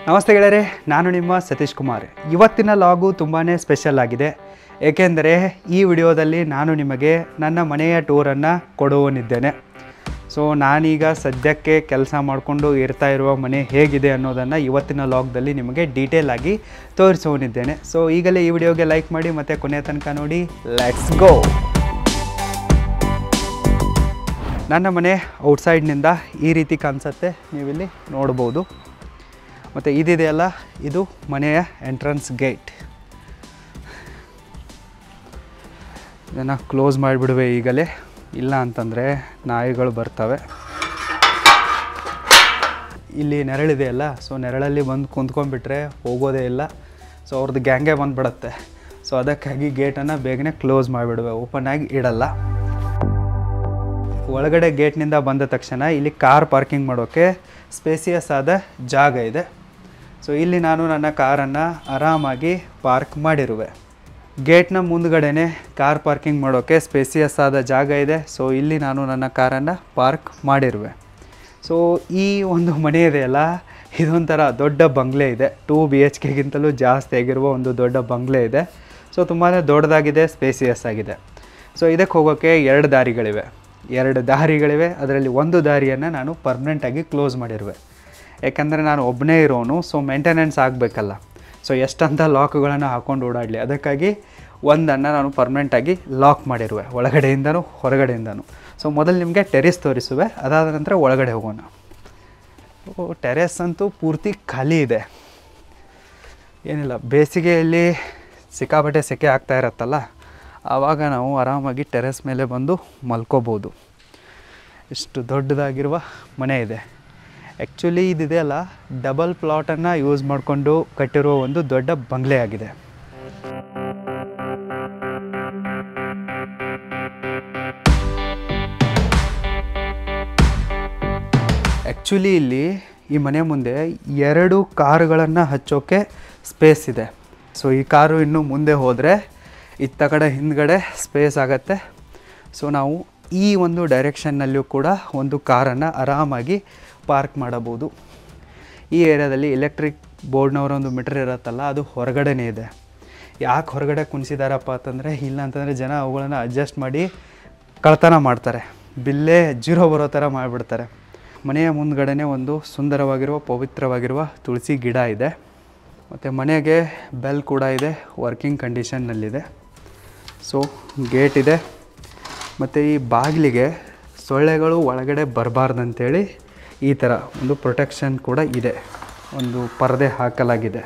ನಮಸ್ತೆ ಗೆಳೆಯರೆ, ನಾನು ನಿಮ್ಮ ಸತೀಶ್ ಕುಮಾರ್. ಇವತ್ತಿನ ಲಾಗು ತುಂಬಾ ಸ್ಪೆಷಲ್ ಆಗಿದೆ. ಏಕೆಂದರೆ ಈ ವಿಡಿಯೋದಲ್ಲಿ ನಾನು ನಿಮಗೆ ನನ್ನ ಮನೆಯ ಟೂರನ್ನು ಕೊಡುವನಿದ್ದೇನೆ. ಸೊ ನಾನೀಗ ಸದ್ಯಕ್ಕೆ ಕೆಲಸ ಮಾಡಿಕೊಂಡು ಇರ್ತಾ ಇರುವ ಮನೆ ಹೇಗಿದೆ ಅನ್ನೋದನ್ನು ಇವತ್ತಿನ ಲಾಗ್ದಲ್ಲಿ ನಿಮಗೆ ಡೀಟೇಲ್ ಆಗಿ ತೋರಿಸುವನಿದ್ದೇನೆ. ಸೊ ಈಗಲೇ ಈ ವಿಡಿಯೋಗೆ ಲೈಕ್ ಮಾಡಿ ಮತ್ತು ಕೊನೆಯ ತನಕ ನೋಡಿ. Let's go. ನನ್ನ ಮನೆ ಔಟ್ಸೈಡ್ನಿಂದ ಈ ರೀತಿ ಕಾಣಿಸುತ್ತೆ, ನೀವಿಲ್ಲಿ ನೋಡ್ಬೋದು. ಮತ್ತು ಇದಿದೆಯಲ್ಲ, ಇದು ಮನೆಯ ಎಂಟ್ರೆನ್ಸ್ ಗೇಟ್. ಇದನ್ನು ಕ್ಲೋಸ್ ಮಾಡಿಬಿಡುವೆ ಈಗಲೇ, ಇಲ್ಲ ಅಂತಂದರೆ ನಾಯಿಗಳು ಬರ್ತವೆ. ಇಲ್ಲಿ ನೆರಳಿದೆಯಲ್ಲ, ಸೊ ನೆರಳಲ್ಲಿ ಬಂದು ಕುಂತ್ಕೊಂಡ್ಬಿಟ್ರೆ ಹೋಗೋದೇ ಇಲ್ಲ. ಸೊ ಅವ್ರದ್ದು ಗ್ಯಾಂಗೇ ಬಂದುಬಿಡುತ್ತೆ. ಸೊ ಅದಕ್ಕಾಗಿ ಗೇಟನ್ನು ಬೇಗನೆ ಕ್ಲೋಸ್ ಮಾಡಿಬಿಡುವೆ, ಓಪನ್ ಆಗಿ ಇಡಲ್ಲ. ಒಳಗಡೆ ಗೇಟ್ನಿಂದ ಬಂದ ತಕ್ಷಣ ಇಲ್ಲಿ ಕಾರ್ ಪಾರ್ಕಿಂಗ್ ಮಾಡೋಕ್ಕೆ ಸ್ಪೇಸಿಯಸ್ ಆದ ಜಾಗ ಇದೆ. ಸೊ ಇಲ್ಲಿ ನಾನು ನನ್ನ ಕಾರನ್ನು ಆರಾಮಾಗಿ ಪಾರ್ಕ್ ಮಾಡಿರುವೆ. ಗೇಟ್ನ ಮುಂದ್ಗಡೆನೇ ಕಾರ್ ಪಾರ್ಕಿಂಗ್ ಮಾಡೋಕ್ಕೆ ಸ್ಪೇಸಿಯಸ್ ಆದ ಜಾಗ ಇದೆ. ಸೊ ಇಲ್ಲಿ ನಾನು ನನ್ನ ಕಾರನ್ನು ಪಾರ್ಕ್ ಮಾಡಿರುವೆ. ಸೊ ಈ ಒಂದು ಮನೆ ಇದೆಯಲ್ಲ, ಇದೊಂಥರ ದೊಡ್ಡ ಬಂಗ್ಲೆ ಇದೆ. 2 BHKಗಿಂತಲೂ ಜಾಸ್ತಿ ಆಗಿರುವ ಒಂದು ದೊಡ್ಡ ಬಂಗ್ಲೆ ಇದೆ. ಸೊ ತುಂಬಾ ದೊಡ್ಡದಾಗಿದೆ, ಸ್ಪೇಸಿಯಸ್ ಆಗಿದೆ. ಸೊ ಇದಕ್ಕೆ ಹೋಗೋಕ್ಕೆ 2 ದಾರಿಗಳಿವೆ. ಅದರಲ್ಲಿ ಒಂದು ದಾರಿಯನ್ನು ನಾನು ಪರ್ಮನೆಂಟಾಗಿ ಕ್ಲೋಸ್ ಮಾಡಿರುವೆ. ಯಾಕಂದರೆ ನಾನು ಒಬ್ಬನೇ ಇರೋನು, ಸೊ ಮೇಂಟೆನೆನ್ಸ್ ಆಗಬೇಕಲ್ಲ. ಸೊ ಎಷ್ಟಂತ ಲಾಕ್ಗಳನ್ನು ಹಾಕ್ಕೊಂಡು ಓಡಾಡಲಿ, ಅದಕ್ಕಾಗಿ ಒಂದನ್ನು ನಾನು ಪರ್ಮನೆಂಟಾಗಿ ಲಾಕ್ ಮಾಡಿರುವೆ, ಒಳಗಡೆಯಿಂದನೂ ಹೊರಗಡೆಯಿಂದನೂ. ಸೊ ಮೊದಲು ನಿಮಗೆ ಟೆರೆಸ್ ತೋರಿಸುವೆ, ಅದಾದ ನಂತರ ಒಳಗಡೆ ಹೋಗೋಣ. ಟೆರೆಸ್ ಅಂತೂ ಪೂರ್ತಿ ಖಾಲಿ ಇದೆ, ಏನಿಲ್ಲ. ಬೇಸಿಗೆಯಲ್ಲಿ ಸಿಕ್ಕಾಪಟ್ಟೆ ಸೆಕೆ ಆಗ್ತಾ ಇರತ್ತಲ್ಲ, ಆವಾಗ ನಾವು ಆರಾಮಾಗಿ ಟೆರೆಸ್ ಮೇಲೆ ಬಂದು ಮಲ್ಕೋಬೋದು. ಇಷ್ಟು ದೊಡ್ಡದಾಗಿರುವ ಮನೆ ಇದೆ. ಆ್ಯಕ್ಚುಲಿ ಇದಿದೆಯಲ್ಲ, ಡಬಲ್ ಪ್ಲಾಟನ್ನು ಯೂಸ್ ಮಾಡಿಕೊಂಡು ಕಟ್ಟಿರುವ ಒಂದು ದೊಡ್ಡ ಬಂಗ್ಲೆ ಆಗಿದೆ. ಆ್ಯಕ್ಚುಲಿ ಇಲ್ಲಿ ಈ ಮನೆ ಮುಂದೆ 2 ಕಾರುಗಳನ್ನು ಹಚ್ಚೋಕ್ಕೆ ಸ್ಪೇಸ್ ಇದೆ. ಸೊ ಈ ಕಾರು ಇನ್ನು ಮುಂದೆ ಹೋದರೆ ಇತ್ತ ಕಡೆ ಹಿಂದ್ಗಡೆ ಸ್ಪೇಸ್ ಆಗುತ್ತೆ. ಸೊ ನಾವು ಈ ಒಂದು ಡೈರೆಕ್ಷನ್ನಲ್ಲಿಯೂ ಕೂಡ ಒಂದು ಕಾರನ್ನು ಆರಾಮಾಗಿ ಪಾರ್ಕ್ ಮಾಡಬಹುದು. ಈ ಏರಿಯಾದಲ್ಲಿ ಎಲೆಕ್ಟ್ರಿಕ್ ಬೋರ್ಡ್ನವರೊಂದು ಮೀಟರ್ ಇರುತ್ತಲ್ಲ, ಅದು ಹೊರಗಡೆನೇ ಇದೆ. ಯಾಕೆ ಹೊರಗಡೆ ಕುಣಿಸಿದಾರಪ್ಪ ಅಂತಂದರೆ, ಇಲ್ಲ ಅಂತಂದರೆ ಜನ ಅವುಗಳನ್ನು ಅಡ್ಜಸ್ಟ್ ಮಾಡಿ ಕಳ್ತನ ಮಾಡ್ತಾರೆ, ಬಿಲ್ಲೇ 0 ಬರೋ ಥರ ಮಾಡಿಬಿಡ್ತಾರೆ. ಮನೆಯ ಮುಂದ್ಗಡೆನೇ ಒಂದು ಸುಂದರವಾಗಿರುವ ಪವಿತ್ರವಾಗಿರುವ ತುಳಸಿ ಗಿಡ ಇದೆ. ಮತ್ತು ಮನೆಗೆ ಬೆಲ್ ಕೂಡ ಇದೆ, ವರ್ಕಿಂಗ್ ಕಂಡೀಷನ್ನಲ್ಲಿದೆ. ಸೊ ಗೇಟ್ ಇದೆ. ಮತ್ತು ಈ ಬಾಗಿಲಿಗೆ ಸೊಳ್ಳೆಗಳು ಒಳಗಡೆ ಬರಬಾರ್ದಂತೇಳಿ ಈ ಥರ ಒಂದು ಪ್ರೊಟೆಕ್ಷನ್ ಕೂಡ ಇದೆ, ಒಂದು ಪರದೆ ಹಾಕಲಾಗಿದೆ.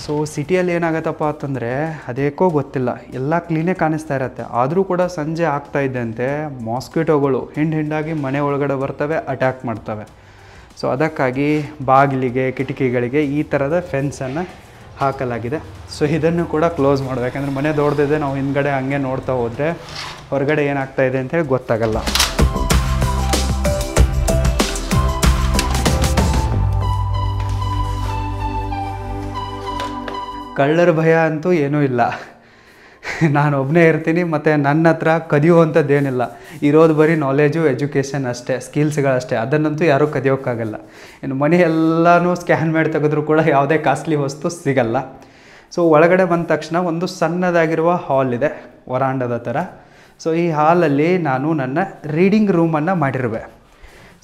ಸೊ ಸಿಟಿಯಲ್ಲಿ ಏನಾಗತ್ತಪ್ಪ ಅಂತಂದರೆ, ಅದೇಕೋ ಗೊತ್ತಿಲ್ಲ, ಎಲ್ಲ ಕ್ಲೀನೇ ಕಾಣಿಸ್ತಾ ಇರತ್ತೆ. ಆದರೂ ಕೂಡ ಸಂಜೆ ಆಗ್ತಾಯಿದ್ದಂತೆ ಮಾಸ್ಕಿಟೋಗಳು ಹಿಂಡಾಗಿ ಮನೆ ಒಳಗಡೆ ಬರ್ತವೆ, ಅಟ್ಯಾಕ್ ಮಾಡ್ತವೆ. ಸೊ ಅದಕ್ಕಾಗಿ ಬಾಗಿಲಿಗೆ ಕಿಟಕಿಗಳಿಗೆ ಈ ಥರದ ಫೆನ್ಸನ್ನು ಹಾಕಲಾಗಿದೆ. ಸೊ ಇದನ್ನು ಕೂಡ ಕ್ಲೋಸ್ ಮಾಡಬೇಕು, ಯಾಕಂದರೆ ಮನೆ ದೊಡ್ಡದಿದೆ. ನಾವು ಹಿಂದ್ಗಡೆ ಹಂಗೆ ನೋಡ್ತಾ ಹೋದರೆ ಹೊರಗಡೆ ಏನಾಗ್ತಾ ಇದೆ ಅಂತೇಳಿ ಗೊತ್ತಾಗಲ್ಲ. ಕಳ್ಳರ ಭಯ ಅಂತೂ ಏನೂ ಇಲ್ಲ. ನಾನು ಒಬ್ಬನೇ ಇರ್ತೀನಿ, ಮತ್ತು ನನ್ನ ಹತ್ರ ಕದಿಯುವಂಥದ್ದೇನಿಲ್ಲ. ಇರೋದು ಬರೀ ನಾಲೆಜು, ಎಜುಕೇಷನ್ ಅಷ್ಟೇ, ಸ್ಕಿಲ್ಸ್ಗಳಷ್ಟೇ. ಅದನ್ನಂತೂ ಯಾರೂ ಕದಿಯೋಕ್ಕಾಗಲ್ಲ. ಇನ್ನು ಮನೆ ಎಲ್ಲನೂ ಸ್ಕ್ಯಾನ್ ಮಾಡಿ ತೆಗೆದ್ರೂ ಕೂಡ ಯಾವುದೇ ಕಾಸ್ಟ್ಲಿ ವಸ್ತು ಸಿಗಲ್ಲ. ಸೊ ಒಳಗಡೆ ಬಂದ ತಕ್ಷಣ ಒಂದು ಸಣ್ಣದಾಗಿರುವ ಹಾಲ್ ಇದೆ, ವರಾಂಡದ ಥರ. ಸೊ ಈ ಹಾಲಲ್ಲಿ ನಾನು ನನ್ನ ರೀಡಿಂಗ್ ರೂಮನ್ನು ಮಾಡಿರುವೆ.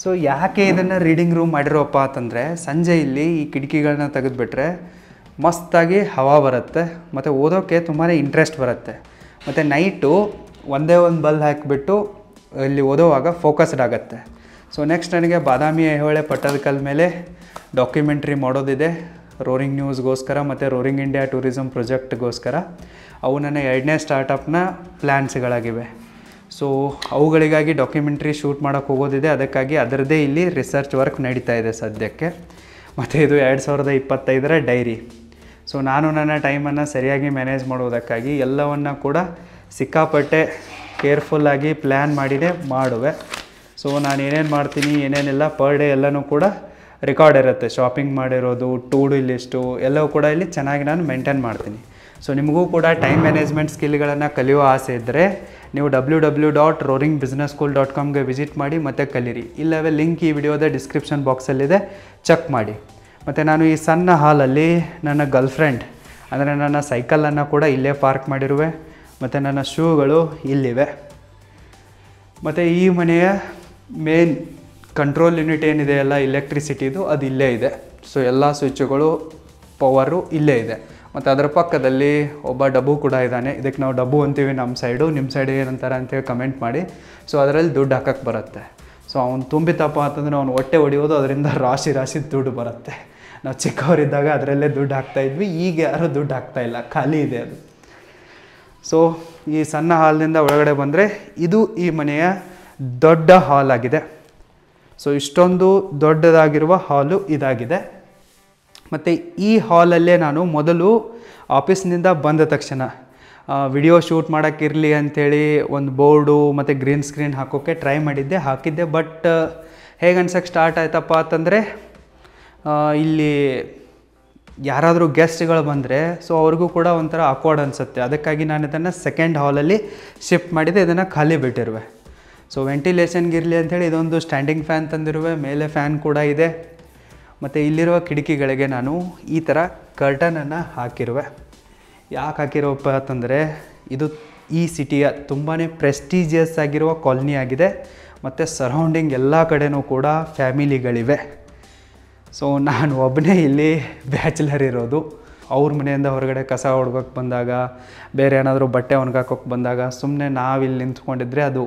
ಸೊ ಯಾಕೆ ಇದನ್ನು ರೀಡಿಂಗ್ ರೂಮ್ ಮಾಡಿರೋಪ್ಪ ಅಂತಂದರೆ, ಸಂಜೆ ಇಲ್ಲಿ ಈ ಕಿಟಕಿಗಳನ್ನ ತೆಗೆದುಬಿಟ್ರೆ ಮಸ್ತಾಗಿ ಹವಾ ಬರುತ್ತೆ, ಮತ್ತು ಓದೋಕ್ಕೆ ತುಂಬಾ ಇಂಟ್ರೆಸ್ಟ್ ಬರುತ್ತೆ. ಮತ್ತು ನೈಟು ಒಂದೇ ಒಂದು ಬಲ್ಬ್ ಹಾಕಿಬಿಟ್ಟು ಇಲ್ಲಿ ಓದೋವಾಗ ಫೋಕಸ್ಡ್ ಆಗುತ್ತೆ. ಸೊ ನೆಕ್ಸ್ಟ್ ನನಗೆ ಬಾದಾಮಿ ಐಹೊಳೆ ಪಟ್ಟದಕಲ್ಲು ಮೇಲೆ ಡಾಕ್ಯುಮೆಂಟ್ರಿ ಮಾಡೋದಿದೆ, ರೋರಿಂಗ್ ನ್ಯೂಸ್ಗೋಸ್ಕರ ಮತ್ತು ರೋರಿಂಗ್ ಇಂಡಿಯಾ ಟೂರಿಸಮ್ ಪ್ರಾಜೆಕ್ಟ್ಗೋಸ್ಕರ. ಅವು ನನ್ನ 2ನೇ ಸ್ಟಾರ್ಟಪ್ನ ಪ್ಲ್ಯಾನ್ಸ್ಗಳಾಗಿವೆ. ಸೊ ಅವುಗಳಿಗಾಗಿ ಡಾಕ್ಯುಮೆಂಟ್ರಿ ಶೂಟ್ ಮಾಡೋಕ್ಕೆ ಹೋಗೋದಿದೆ. ಅದಕ್ಕಾಗಿ ಅದರದ್ದೇ ಇಲ್ಲಿ ರಿಸರ್ಚ್ ವರ್ಕ್ ನಡೀತಾ ಇದೆ ಸದ್ಯಕ್ಕೆ. ಮತ್ತು ಇದು 2025ರ ಡೈರಿ. ಸೊ ನಾನು ನನ್ನ ಟೈಮನ್ನು ಸರಿಯಾಗಿ ಮ್ಯಾನೇಜ್ ಮಾಡುವುದಕ್ಕಾಗಿ ಎಲ್ಲವನ್ನು ಕೂಡ ಸಿಕ್ಕಾಪಟ್ಟೆ ಕೇರ್ಫುಲ್ಲಾಗಿ ಪ್ಲ್ಯಾನ್ ಮಾಡಿನೇ ಮಾಡುವೆ. ಸೊ ನಾನು ಏನೇನು ಮಾಡ್ತೀನಿ, ಏನೇನಿಲ್ಲ ಪರ್ ಡೇ ಎಲ್ಲನೂ ಕೂಡ ರೆಕಾರ್ಡ್ ಇರುತ್ತೆ. ಶಾಪಿಂಗ್ ಮಾಡಿರೋದು, ಟು ಡು ಲಿಸ್ಟು ಎಲ್ಲವೂ ಕೂಡ ಇಲ್ಲಿ ಚೆನ್ನಾಗಿ ನಾನು ಮೇಂಟೈನ್ ಮಾಡ್ತೀನಿ. ಸೊ ನಿಮಗೂ ಕೂಡ ಟೈಮ್ ಮ್ಯಾನೇಜ್ಮೆಂಟ್ ಸ್ಕಿಲ್ಗಳನ್ನು ಕಲಿಯುವ ಆಸೆ ಇದ್ದರೆ ನೀವು www.roaringbusinessschool.comಗೆ ವಿಸಿಟ್ ಮಾಡಿ ಮತ್ತು ಕಲೀರಿ. ಇಲ್ಲವೇ ಲಿಂಕ್ ಈ ವಿಡಿಯೋದ ಡಿಸ್ಕ್ರಿಪ್ಷನ್ ಬಾಕ್ಸಲ್ಲಿದೆ, ಚೆಕ್ ಮಾಡಿ. ಮತ್ತು ನಾನು ಈ ಸಣ್ಣ ಹಾಲಲ್ಲಿ ನನ್ನ ಗರ್ಲ್ಫ್ರೆಂಡ್ ಅಂದರೆ ನನ್ನ ಸೈಕಲನ್ನು ಕೂಡ ಇಲ್ಲೇ ಪಾರ್ಕ್ ಮಾಡಿರುವೆ, ಮತ್ತು ನನ್ನ ಶೂಗಳು ಇಲ್ಲಿವೆ. ಮತ್ತು ಈ ಮನೆಯ ಮೇನ್ ಕಂಟ್ರೋಲ್ ಯೂನಿಟ್ ಏನಿದೆಯಲ್ಲ ಎಲೆಕ್ಟ್ರಿಸಿಟಿದು, ಅದು ಇಲ್ಲೇ ಇದೆ. ಸೊ ಎಲ್ಲ ಸ್ವಿಚ್ಗಳು ಪವರು ಇಲ್ಲೇ ಇದೆ. ಮತ್ತು ಅದರ ಪಕ್ಕದಲ್ಲಿ ಒಬ್ಬ ಡಬ್ಬು ಕೂಡ ಇದ್ದಾನೆ. ಇದಕ್ಕೆ ನಾವು ಡಬ್ಬು ಅಂತೀವಿ ನಮ್ಮ ಸೈಡು, ನಿಮ್ಮ ಸೈಡ್ ಏನಂತಾರೆ ಅಂತೇಳಿ ಕಮೆಂಟ್ ಮಾಡಿ. ಸೊ ಅದರಲ್ಲಿ ದುಡ್ಡು ಹಾಕಕ್ಕೆ ಬರುತ್ತೆ. ಸೊ ಅವ್ನು ತುಂಬಿತಪ್ಪ ಅಂತಂದರೆ ಅವ್ನು ಹೊಟ್ಟೆ ಹೊಡಿಯೋದು, ಅದರಿಂದ ರಾಶಿ ರಾಶಿ ದುಡ್ಡು ಬರುತ್ತೆ. ನಾವು ಚಿಕ್ಕವರಿದ್ದಾಗ ಅದರಲ್ಲೇ ದುಡ್ಡು ಹಾಕ್ತಾಯಿದ್ವಿ, ಈಗ ಯಾರೂ ದುಡ್ಡು ಹಾಕ್ತಾಯಿಲ್ಲ, ಖಾಲಿ ಇದೆ ಅದು. ಸೊ ಈ ಸಣ್ಣ ಹಾಲ್ನಿಂದ ಒಳಗಡೆ ಬಂದರೆ ಇದು ಈ ಮನೆಯ ದೊಡ್ಡ ಹಾಲ್ ಆಗಿದೆ. ಸೊ ಇಷ್ಟೊಂದು ದೊಡ್ಡದಾಗಿರುವ ಹಾಲು ಇದಾಗಿದೆ. ಮತ್ತು ಈ ಹಾಲಲ್ಲೇ ನಾನು ಮೊದಲು ಆಫೀಸ್ನಿಂದ ಬಂದ ತಕ್ಷಣ ವಿಡಿಯೋ ಶೂಟ್ ಮಾಡೋಕ್ಕಿರಲಿ ಅಂಥೇಳಿ ಒಂದು ಬೋರ್ಡು ಮತ್ತು ಗ್ರೀನ್ ಸ್ಕ್ರೀನ್ ಹಾಕೋಕ್ಕೆ ಟ್ರೈ ಹಾಕಿದ್ದೆ. ಬಟ್ ಹೇಗೆ ಅನ್ಸೋಕ್ಕೆ ಸ್ಟಾರ್ಟ್ ಆಯ್ತಪ್ಪ ಅಂತಂದರೆ, ಇಲ್ಲಿ ಯಾರಾದರೂ ಗೆಸ್ಟ್ಗಳು ಬಂದರೆ ಸೊ ಅವ್ರಿಗೂ ಕೂಡ ಒಂಥರ ಆಕ್ವರ್ಡ್ ಅನಿಸುತ್ತೆ. ಅದಕ್ಕಾಗಿ ನಾನು ಇದನ್ನು ಸೆಕೆಂಡ್ ಹಾಲಲ್ಲಿ ಶಿಫ್ಟ್ ಮಾಡಿದ್ದೆ, ಇದನ್ನು ಖಾಲಿ ಬಿಟ್ಟಿರುವೆ. ಸೊ ವೆಂಟಿಲೇಷನ್ಗಿರಲಿ ಅಂಥೇಳಿ ಇದೊಂದು ಸ್ಟ್ಯಾಂಡಿಂಗ್ ಫ್ಯಾನ್ ತಂದಿರುವೆ, ಮೇಲೆ ಫ್ಯಾನ್ ಕೂಡ ಇದೆ. ಮತ್ತು ಇಲ್ಲಿರುವ ಕಿಟಕಿಗಳಿಗೆ ನಾನು ಈ ಥರ ಕರ್ಟನನ್ನು ಹಾಕಿರುವೆ. ಯಾಕೆ ಹಾಕಿರೋಪ್ಪ ಅಂತಂದರೆ, ಇದು ಈ ಸಿಟಿಯ ತುಂಬಾ ಪ್ರೆಸ್ಟೀಜಿಯಸ್ ಆಗಿರುವ ಕಾಲನಿ ಆಗಿದೆ. ಮತ್ತು ಸರೌಂಡಿಂಗ್ ಎಲ್ಲ ಕಡೆಯೂ ಕೂಡ ಫ್ಯಾಮಿಲಿಗಳಿವೆ. ಸೊ ನಾನು ಒಬ್ಬನೇ ಇಲ್ಲಿ ಬ್ಯಾಚುಲರ್ ಇರೋದು. ಅವ್ರ ಮನೆಯಿಂದ ಹೊರಗಡೆ ಕಸ ಹೊಡ್ಗೋಕ್ಕೆ ಬಂದಾಗ, ಬೇರೆ ಏನಾದರೂ ಬಟ್ಟೆ ಒಣಗಾಕೋಕ್ಕೆ ಬಂದಾಗ ಸುಮ್ಮನೆ ನಾವಿಲ್ಲಿ ನಿಂತ್ಕೊಂಡಿದ್ರೆ ಅದು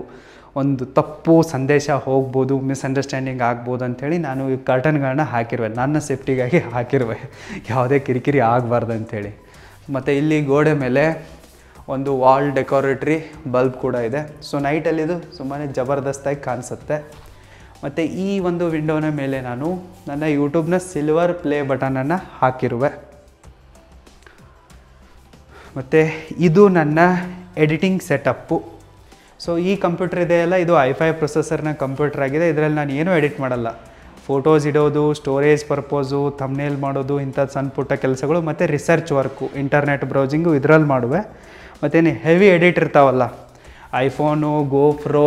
ಒಂದು ತಪ್ಪು ಸಂದೇಶ ಹೋಗ್ಬೋದು, ಮಿಸ್ಅಂಡರ್ಸ್ಟ್ಯಾಂಡಿಂಗ್ ಆಗ್ಬೋದು ಅಂಥೇಳಿ ನಾನು ಈ ಕರ್ಟನ್ಗಳನ್ನ ಹಾಕಿರುವೆ. ನನ್ನ ಸೇಫ್ಟಿಗಾಗಿ ಹಾಕಿರುವೆ, ಯಾವುದೇ ಕಿರಿಕಿರಿ ಆಗಬಾರ್ದು ಅಂಥೇಳಿ. ಮತ್ತು ಇಲ್ಲಿ ಗೋಡೆ ಮೇಲೆ ಒಂದು ವಾಲ್ ಡೆಕೋರೇಟ್ರಿ ಬಲ್ಬ್ ಕೂಡ ಇದೆ. ಸೊ ನೈಟಲ್ಲಿ ಇದು ತುಂಬಾ ಜಬರ್ದಸ್ತಾಗಿ ಕಾಣಿಸುತ್ತೆ. ಮತ್ತು ಈ ಒಂದು ವಿಂಡೋನ ಮೇಲೆ ನಾನು ನನ್ನ ಯೂಟ್ಯೂಬ್ನ ಸಿಲ್ವರ್ ಪ್ಲೇ ಬಟನನ್ನು ಹಾಕಿರುವೆ. ಮತ್ತು ಇದು ನನ್ನ ಎಡಿಟಿಂಗ್ ಸೆಟಪ್ಪು. ಸೊ ಈ ಕಂಪ್ಯೂಟರ್ ಇದೆಯಲ್ಲ, ಇದು i5 ಪ್ರೊಸೆಸರ್ನ ಕಂಪ್ಯೂಟರ್ ಆಗಿದೆ. ಇದರಲ್ಲಿ ನಾನು ಏನೂ ಎಡಿಟ್ ಮಾಡಲ್ಲ. ಫೋಟೋಸ್ ಇಡೋದು, ಸ್ಟೋರೇಜ್ ಪರ್ಪೋಸು, ಥಂಬ್ನೇಲ್ ಮಾಡೋದು, ಇಂಥದ್ದು ಸಣ್ಣ ಪುಟ್ಟ ಕೆಲಸಗಳು, ಮತ್ತು ರಿಸರ್ಚ್ ವರ್ಕು, ಇಂಟರ್ನೆಟ್ ಬ್ರೌಸಿಂಗು ಇದರಲ್ಲಿ ಮಾಡುವೆ. ಮತ್ತೇನು ಹೆವಿ ಎಡಿಟ್ ಇರ್ತಾವಲ್ಲ, ಐಫೋನು, ಗೋಪ್ರೋ,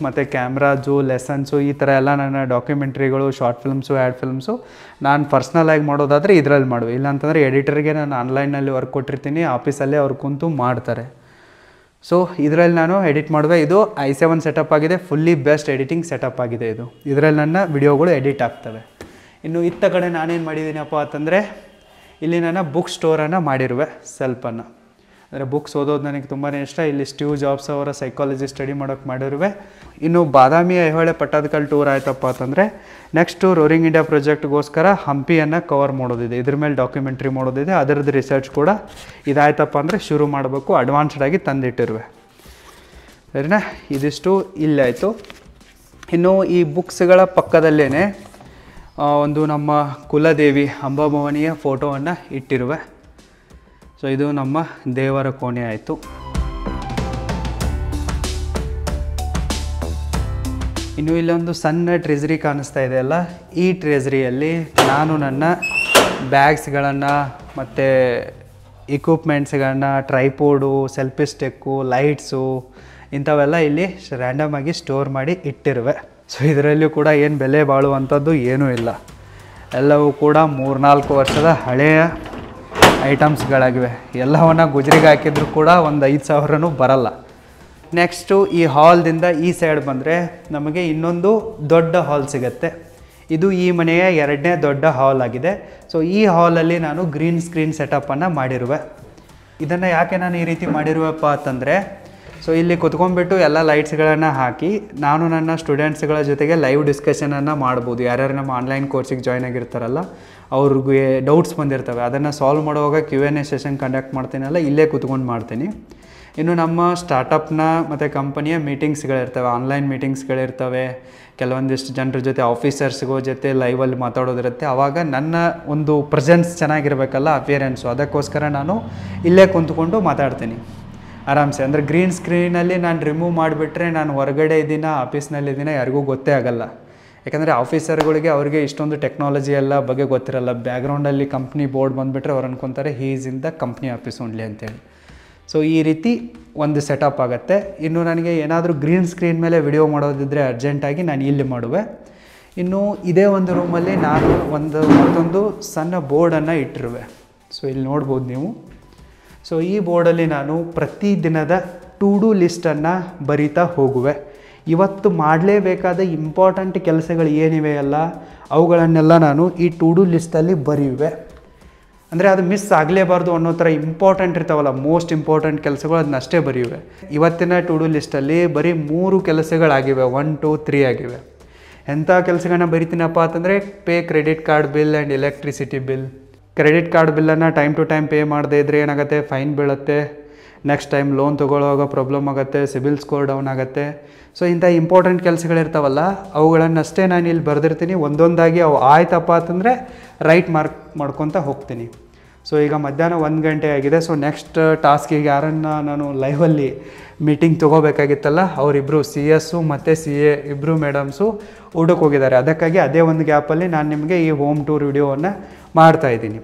ಮತ್ತು ಕ್ಯಾಮ್ರಾಜು, ಲೆಸನ್ಸು, ಈ ಥರ ಎಲ್ಲ ನನ್ನ ಡಾಕ್ಯುಮೆಂಟ್ರಿಗಳು, ಶಾರ್ಟ್ ಫಿಲ್ಮ್ಸು, ಆ್ಯಡ್ ಫಿಲ್ಮ್ಸು ನಾನು ಪರ್ಸ್ನಲಾಗಿ ಮಾಡೋದಾದರೆ ಇದರಲ್ಲಿ ಮಾಡುವೆ. ಇಲ್ಲಾಂತಂದರೆ ಎಡಿಟರ್ಗೆ ನಾನು ಆನ್ಲೈನಲ್ಲಿ ವರ್ಕ್ ಕೊಟ್ಟಿರ್ತೀನಿ, ಆಫೀಸಲ್ಲೇ ಅವ್ರು ಕುಂತು ಮಾಡ್ತಾರೆ. ಸೊ ಇದರಲ್ಲಿ ನಾನು ಎಡಿಟ್ ಮಾಡುವೆ. ಇದು i7 ಸೆಟಪ್ ಆಗಿದೆ, ಫುಲ್ಲಿ ಬೆಸ್ಟ್ ಎಡಿಟಿಂಗ್ ಸೆಟಪ್ ಆಗಿದೆ ಇದು. ಇದರಲ್ಲಿ ನನ್ನ ವಿಡಿಯೋಗಳು ಎಡಿಟ್ ಆಗ್ತವೆ. ಇನ್ನು ಇತ್ತ ಕಡೆ ನಾನೇನು ಮಾಡಿದ್ದೀನಪ್ಪ ಅಂತಂದರೆ, ಇಲ್ಲಿ ನನ್ನ ಬುಕ್ ಸ್ಟೋರನ್ನು ಮಾಡಿರುವೆ, ಸೆಲ್ಫನ್ನು. ಅಂದರೆ ಬುಕ್ಸ್ ಓದೋದು ನನಗೆ ತುಂಬಾ ಇಷ್ಟ. ಇಲ್ಲಿ ಸ್ಟೀವ್ ಜಾಬ್ಸ್ ಅವರ ಸೈಕಾಲಜಿ ಸ್ಟಡಿ ಮಾಡೋಕ್ಕೆ ಮಾಡಿರುವೆ. ಇನ್ನು ಬಾದಾಮಿ ಐಹೊಳೆ ಪಟ್ಟದಕಲ್ಲು ಟೂರ್ ಆಯ್ತಪ್ಪ ಅಂತಂದರೆ, ನೆಕ್ಸ್ಟು ರೋರಿಂಗ್ ಇಂಡಿಯಾ ಪ್ರಾಜೆಕ್ಟ್ಗೋಸ್ಕರ ಹಂಪಿಯನ್ನು ಕವರ್ ಮಾಡೋದಿದೆ, ಇದ್ರ ಮೇಲೆ ಡಾಕ್ಯುಮೆಂಟ್ರಿ ಮಾಡೋದಿದೆ. ಅದರದ್ದು ರಿಸರ್ಚ್ ಕೂಡ ಇದಾಯ್ತಪ್ಪ ಅಂದರೆ ಶುರು ಮಾಡಬೇಕು, ಅಡ್ವಾನ್ಸ್ಡಾಗಿ ತಂದಿಟ್ಟಿರುವೆ. ಸರಿನಾ? ಇದಿಷ್ಟು ಇಲ್ಲಾಯಿತು. ಇನ್ನು ಈ ಬುಕ್ಸ್ಗಳ ಪಕ್ಕದಲ್ಲೇ ಒಂದು ನಮ್ಮ ಕುಲದೇವಿ ಅಂಬಾಭವಾನಿಯ ಫೋಟೋವನ್ನು ಇಟ್ಟಿರುವೆ. ಸೊ ಇದು ನಮ್ಮ ದೇವರ ಕೋಣೆ ಆಯಿತು. ಇನ್ನು ಇಲ್ಲೊಂದು ಸಣ್ಣ ಟ್ರೆಜರಿ ಕಾಣಿಸ್ತಾ ಇದೆಯಲ್ಲ, ಈ ಟ್ರೆಜರಿಯಲ್ಲಿ ನಾನು ನನ್ನ ಬ್ಯಾಗ್ಸ್ಗಳನ್ನು ಮತ್ತು ಇಕ್ವಿಪ್ಮೆಂಟ್ಸ್ಗಳನ್ನ, ಟ್ರೈಪೋಡು, ಸೆಲ್ಫಿ ಸ್ಟಿಕ್ಕು, ಲೈಟ್ಸು, ಇಂಥವೆಲ್ಲ ಇಲ್ಲಿ ರ್ಯಾಂಡಮಾಗಿ ಸ್ಟೋರ್ ಮಾಡಿ ಇಟ್ಟಿರುವೆ. ಸೊ ಇದರಲ್ಲಿಯೂ ಕೂಡ ಏನು ಬೆಲೆ ಬಾಳುವಂಥದ್ದು ಏನೂ ಇಲ್ಲ. ಎಲ್ಲವೂ ಕೂಡ 3-4 ವರ್ಷದ ಹಳೆಯ ಐಟಮ್ಸ್ಗಳಾಗಿವೆ. ಎಲ್ಲವನ್ನ ಗುಜರಿಗೆ ಹಾಕಿದ್ರು ಕೂಡ ಒಂದು 5,000 ಬರಲ್ಲ. ನೆಕ್ಸ್ಟು ಈ ಹಾಲ್ದಿಂದ ಈ ಸೈಡ್ ಬಂದರೆ ನಮಗೆ ಇನ್ನೊಂದು ದೊಡ್ಡ ಹಾಲ್ ಸಿಗುತ್ತೆ. ಇದು ಈ ಮನೆಯ 2ನೇ ದೊಡ್ಡ ಹಾಲ್ ಆಗಿದೆ. ಸೊ ಈ ಹಾಲಲ್ಲಿ ನಾನು ಗ್ರೀನ್ ಸ್ಕ್ರೀನ್ ಸೆಟಪ್ಪನ್ನು ಮಾಡಿರುವೆ. ಇದನ್ನು ಯಾಕೆ ನಾನು ಈ ರೀತಿ ಮಾಡಿರುವಪ್ಪ ಅಂತಂದರೆ, ಸೊ ಇಲ್ಲಿ ಕುತ್ಕೊಂಡ್ಬಿಟ್ಟು ಎಲ್ಲ ಲೈಟ್ಸ್ಗಳನ್ನು ಹಾಕಿ ನಾನು ನನ್ನ ಸ್ಟೂಡೆಂಟ್ಸ್ಗಳ ಜೊತೆಗೆ ಲೈವ್ ಡಿಸ್ಕಷನನ್ನು ಮಾಡ್ಬೋದು. ಯಾರ್ಯಾರು ನಮ್ಮ ಆನ್ಲೈನ್ ಕೋರ್ಸಿಗೆ ಜಾಯ್ನ್ ಆಗಿರ್ತಾರಲ್ಲ ಅವ್ರಿಗೆ ಡೌಟ್ಸ್ ಬಂದಿರ್ತವೆ, ಅದನ್ನು ಸಾಲ್ವ್ ಮಾಡುವಾಗ Q&A ಸೆಷನ್ ಕಂಡಕ್ಟ್ ಮಾಡ್ತೀನಲ್ಲ, ಇಲ್ಲೇ ಕುತ್ಕೊಂಡು ಮಾಡ್ತೀನಿ. ಇನ್ನು ನಮ್ಮ ಸ್ಟಾರ್ಟಪ್ನ ಮತ್ತು ಕಂಪನಿಯ ಮೀಟಿಂಗ್ಸ್ಗಳಿರ್ತವೆ, ಆನ್ಲೈನ್ ಮೀಟಿಂಗ್ಸ್ಗಳಿರ್ತವೆ, ಕೆಲವೊಂದಿಷ್ಟು ಜನರ ಜೊತೆ ಆಫೀಸರ್ಸ್ಗಳ ಜೊತೆ ಲೈವಲ್ಲಿ ಮಾತಾಡೋದಿರುತ್ತೆ. ಆವಾಗ ನನ್ನ ಒಂದು ಪ್ರೆಸೆನ್ಸ್ ಚೆನ್ನಾಗಿರಬೇಕಲ್ಲ, ಅಪಿಯರೆನ್ಸು, ಅದಕ್ಕೋಸ್ಕರ ನಾನು ಇಲ್ಲೇ ಕುಂತ್ಕೊಂಡು ಮಾತಾಡ್ತೀನಿ ಆರಾಮ್ಸೆ. ಅಂದರೆ ಗ್ರೀನ್ ಸ್ಕ್ರೀನಲ್ಲಿ ನಾನು ರಿಮೂವ್ ಮಾಡಿಬಿಟ್ರೆ ನಾನು ಹೊರಗಡೆ ಇದ್ದೀನ, ಆಫೀಸ್ನಲ್ಲಿದ್ದೀನ ಯಾರಿಗೂ ಗೊತ್ತೇ ಆಗೋಲ್ಲ. ಯಾಕಂದರೆ ಆಫೀಸರ್ಗಳಿಗೆ ಅವ್ರಿಗೆ ಇಷ್ಟೊಂದು ಟೆಕ್ನಾಲಜಿ ಎಲ್ಲ ಬಗ್ಗೆ ಗೊತ್ತಿರಲ್ಲ. ಬ್ಯಾಕ್ಗ್ರೌಂಡಲ್ಲಿ ಕಂಪ್ನಿ ಬೋರ್ಡ್ ಬಂದುಬಿಟ್ರೆ ಅವ್ರು ಅಂದ್ಕೊತಾರೆ he is in the company office only ಅಂತೇಳಿ. ಸೊ ಈ ರೀತಿ ಒಂದು ಸೆಟಪ್ ಆಗುತ್ತೆ. ಇನ್ನು ನನಗೆ ಏನಾದರೂ ಗ್ರೀನ್ ಸ್ಕ್ರೀನ್ ಮೇಲೆ ವಿಡಿಯೋ ಮಾಡೋದಿದ್ದರೆ ಅರ್ಜೆಂಟಾಗಿ ನಾನು ಇಲ್ಲಿ ಮಾಡುವೆ. ಇನ್ನು ಇದೇ ಒಂದು ರೂಮಲ್ಲಿ ನಾನು ಮತ್ತೊಂದು ಸಣ್ಣ ಬೋರ್ಡನ್ನು ಇಟ್ಟಿರುವೆ. ಸೊ ಇಲ್ಲಿ ನೋಡ್ಬೋದು ನೀವು. ಸೊ ಈ ಬೋರ್ಡಲ್ಲಿ ನಾನು ಪ್ರತಿದಿನದ ಟು ಡೂ ಲಿಸ್ಟನ್ನು ಬರಿತಾ ಹೋಗುವೆ. ಇವತ್ತು ಮಾಡಲೇಬೇಕಾದ ಇಂಪಾರ್ಟೆಂಟ್ ಕೆಲಸಗಳು ಏನಿವೆ ಅಲ್ಲ ಅವುಗಳನ್ನೆಲ್ಲ ನಾನು ಈ ಟು ಡೂ ಲಿಸ್ಟಲ್ಲಿ ಬರೆಯುವೆ. ಅಂದರೆ ಅದು ಮಿಸ್ ಆಗಲೇಬಾರ್ದು ಅನ್ನೋ ಥರ ಇಂಪಾರ್ಟೆಂಟ್ ಇರ್ತಾವಲ್ಲ, ಮೋಸ್ಟ್ ಇಂಪಾರ್ಟೆಂಟ್ ಕೆಲಸಗಳು ಅದನ್ನಷ್ಟೇ ಬರೆಯುವೆ. ಇವತ್ತಿನ ಟು ಡೂ ಲಿಸ್ಟಲ್ಲಿ ಬರೀ 3 ಕೆಲಸಗಳಾಗಿವೆ, 1, 2, 3 ಆಗಿವೆ. ಎಂಥ ಕೆಲಸಗಳನ್ನ ಬರಿತೀನಪ್ಪ ಅಂತಂದರೆ pay credit card bill and electricity bill. Credit card ಬಿಲ್ಲನ್ನು ಟೈಮ್ ಟು ಟೈಮ್ ಪೇ ಮಾಡದೇ ಇದ್ದರೆ ಏನಾಗುತ್ತೆ, ಫೈನ್ ಬೀಳುತ್ತೆ. ನೆಕ್ಸ್ಟ್ ಟೈಮ್ ಲೋನ್ ತೊಗೊಳ್ಳುವಾಗ ಪ್ರಾಬ್ಲಮ್ ಆಗುತ್ತೆ, ಸಿಬಿಲ್ ಸ್ಕೋರ್ ಡೌನ್ ಆಗುತ್ತೆ. ಸೊ ಇಂಥ ಇಂಪಾರ್ಟೆಂಟ್ ಕೆಲಸಗಳಿರ್ತಾವಲ್ಲ ಅವುಗಳನ್ನಷ್ಟೇ ನಾನು ಇಲ್ಲಿ ಬರೆದಿರ್ತೀನಿ. ಒಂದೊಂದಾಗಿ ಅವು ಆಯ್ತಪ್ಪ ಅಂತಂದರೆ ರೈಟ್ ಮಾರ್ಕ್ ಮಾಡ್ಕೊತ ಹೋಗ್ತೀನಿ. ಸೊ ಈಗ ಮಧ್ಯಾಹ್ನ 1 ಗಂಟೆ ಆಗಿದೆ. ಸೊ ನೆಕ್ಸ್ಟ್ ಟಾಸ್ಕಿಗೆ ಯಾರನ್ನು ನಾನು ಲೈವಲ್ಲಿ ಮೀಟಿಂಗ್ ತೊಗೋಬೇಕಾಗಿತ್ತಲ್ಲ ಅವರಿಬ್ಬರು CS ಮತ್ತು CA ಇಬ್ಬರು ಮೇಡಮ್ಸು ಊಟಕ್ಕೆ ಹೋಗಿದ್ದಾರೆ. ಅದಕ್ಕಾಗಿ ಅದೇ ಒಂದು ಗ್ಯಾಪಲ್ಲಿ ನಾನು ನಿಮಗೆ ಈ ಹೋಮ್ ಟೂರ್ ವಿಡಿಯೋವನ್ನು ಮಾಡ್ತಾಯಿದ್ದೀನಿ.